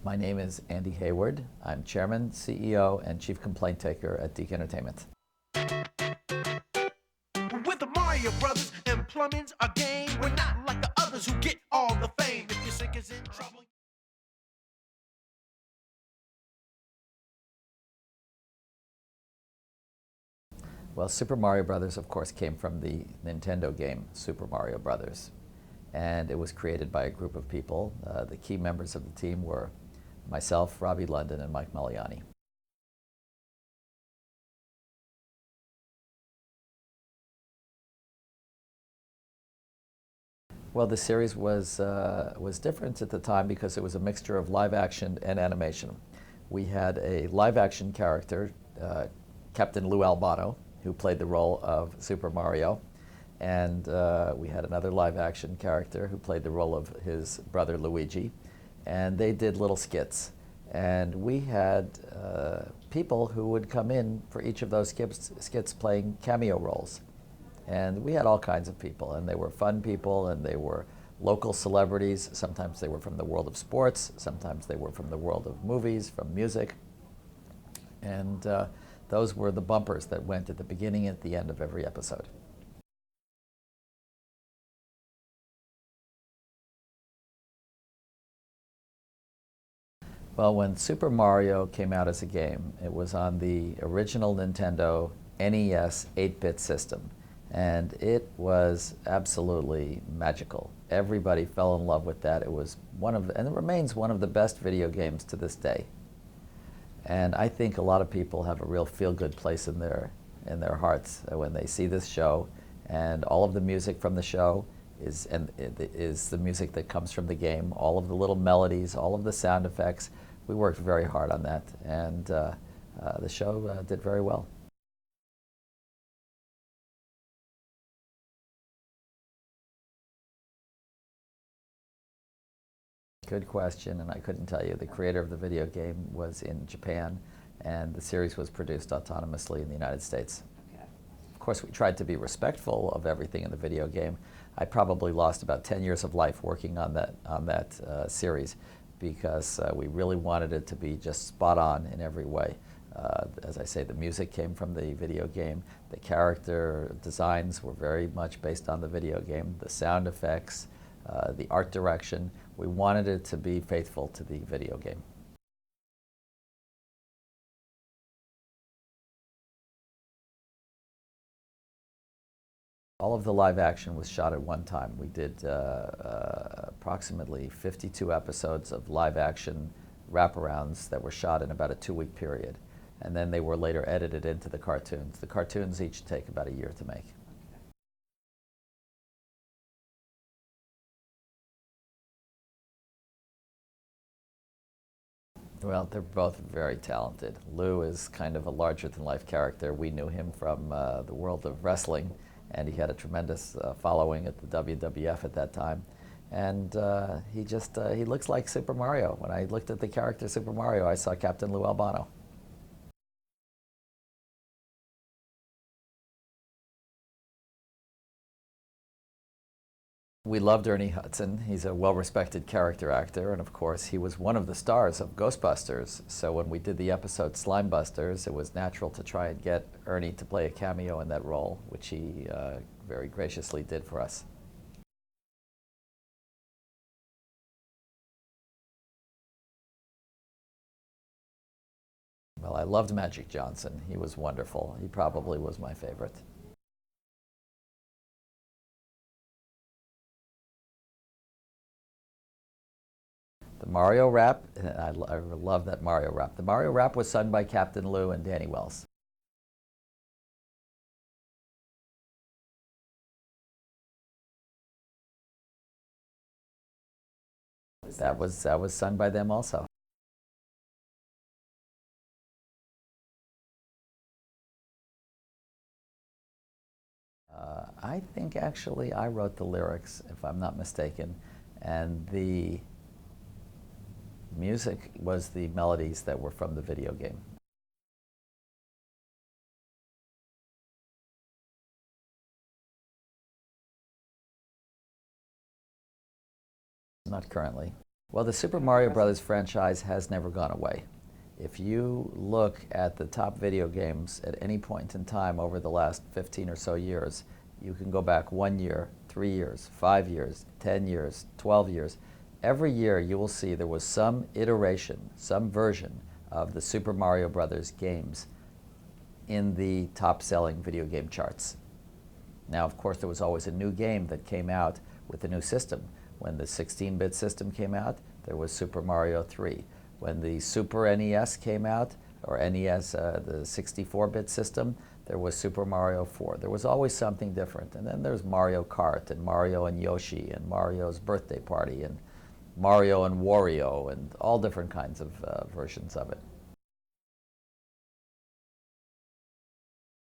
My name is Andy Heyward. I'm Chairman, CEO, and Chief Complaint Taker at Deke Entertainment. With the Mario Brothers and plumbing's a game. We're not like the others who get all the fame. If your sink is in trouble. Well, Super Mario Brothers, of course, came from the Nintendo game Super Mario Brothers. And it was created by a group of people. The key members of the team were myself, Robbie London, and Mike Maliani. Well, the series was different at the time because it was a mixture of live action and animation. We had a live action character, Captain Lou Albano, who played the role of Super Mario, and we had another live action character who played the role of his brother Luigi, and they did little skits. And we had people who would come in for each of those skits playing cameo roles. And we had all kinds of people, and they were fun people, and they were local celebrities. Sometimes they were from the world of sports, sometimes they were from the world of movies, from music. And those were the bumpers that went at the beginning and at the end of every episode. Well, when Super Mario came out as a game, it was on the original Nintendo NES 8-bit system. And it was absolutely magical. Everybody fell in love with that. It was and it remains one of the best video games to this day. And I think a lot of people have a real feel-good place in their hearts when they see this show. And all of the music from the show is the music that comes from the game. All of the little melodies, all of the sound effects. We worked very hard on that, and the show did very well. Good question, and I couldn't tell you. The creator of the video game was in Japan, and the series was produced autonomously in the United States. Okay. Of course, we tried to be respectful of everything in the video game. I probably lost about 10 years of life working on that series because we really wanted it to be just spot on in every way. As I say, the music came from the video game. The character designs were very much based on the video game. The sound effects, the art direction. We wanted it to be faithful to the video game. All of the live action was shot at one time. We did approximately 52 episodes of live action wraparounds that were shot in about a 2-week period. And then they were later edited into the cartoons. The cartoons each take about a year to make. Well, they're both very talented. Lou is kind of a larger-than-life character. We knew him from the world of wrestling, and he had a tremendous following at the WWF at that time. And he looks like Super Mario. When I looked at the character Super Mario, I saw Captain Lou Albano. We loved Ernie Hudson. He's a well-respected character actor, and of course, he was one of the stars of Ghostbusters. So when we did the episode Slimebusters, it was natural to try and get Ernie to play a cameo in that role, which he very graciously did for us. Well, I loved Magic Johnson. He was wonderful. He probably was my favorite. The Mario rap, I love that Mario rap. The Mario rap was sung by Captain Lou and Danny Wells. That was sung by them also. I think actually I wrote the lyrics, if I'm not mistaken, and the music was the melodies that were from the video game. Not currently. Well, the Super Mario Brothers franchise has never gone away. If you look at the top video games at any point in time over the last 15 or so years, you can go back 1 year, 3 years, 5 years, 10 years, 12 years. Every year you will see there was some iteration, some version of the Super Mario Brothers games in the top-selling video game charts. Now, of course, there was always a new game that came out with a new system. When the 16-bit system came out, there was Super Mario 3. When the Super NES came out, or NES, the 64-bit system, there was Super Mario 4. There was always something different. And then there's Mario Kart, and Mario and Yoshi, and Mario's Birthday Party, and Mario and Wario, and all different kinds of versions of it.